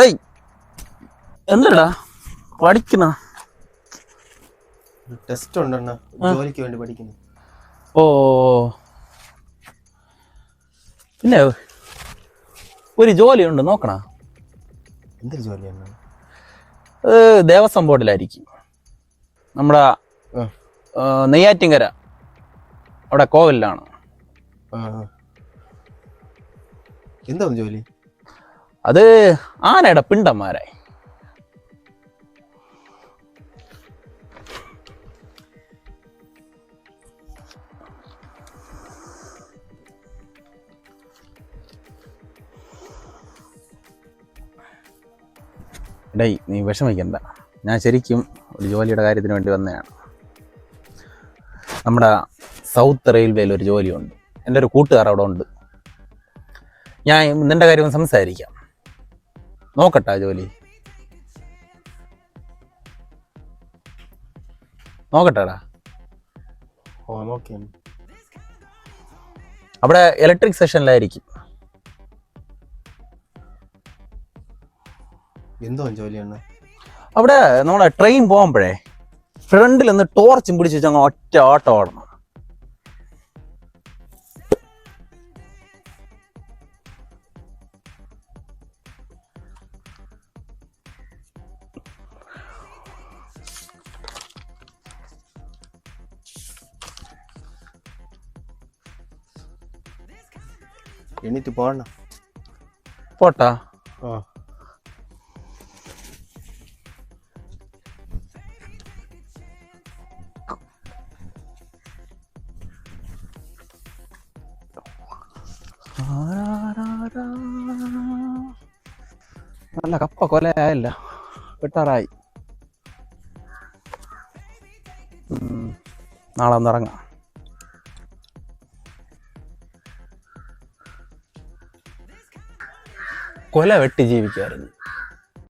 ഏയ് എന്താടാ പഠിക്കുന്ന? ടെസ്റ്റ് ഉണ്ടെണ്ണ, ജോലിക്ക് വേണ്ടി പഠിക്കുന്നു. ഓ പിന്നെ ഒരു ജോലിയുണ്ട്, നോക്കണ. എന്തൊരു ജോലിയാണ്? ദേവസ്വം ബോർഡിലായിരിക്കും, നമ്മുടെ നെയ്യാറ്റിൻകര അവിടെ കോവിലാണ്. എന്താ ജോലി? അത് ആനയുടെ പിണ്ടന്മാരെ. ഡേയ്, നീ വിഷമിക്കണ്ട, ഞാൻ ശരിക്കും ഒരു ജോലിയുടെ കാര്യത്തിന് വേണ്ടി വന്നതാണ്. നമ്മുടെ സൗത്ത് റെയിൽവേയിൽ ഒരു ജോലിയുണ്ട്. എൻ്റെ ഒരു കൂട്ടുകാർ അവിടെ ഉണ്ട്. ഞാൻ നിൻ്റെ കാര്യം സംസാരിക്കാം. നോക്കട്ടെ ജോലി? നോക്കട്ടെടാ. അവിടെ ഇലക്ട്രിക് സെക്ഷനിലായിരിക്കും. എന്തോ ജോലിയാണ് അവിടെ? നമ്മുടെ ട്രെയിൻ പോകുമ്പോഴേ ഫ്രണ്ടിൽ നിന്ന് ടോർച്ചും പിടിച്ച് വെച്ചാൽ ഒറ്റ ഓട്ടം ഓടണം. എണീറ്റ് പോണ പോട്ടാ. നല്ല കപ്പ കൊലയായല്ല, വെട്ടാറായി. നാളെ ഒന്നിറങ്ങാം. കൊല വെട്ടി ജീവിക്കാറുണ്ട്.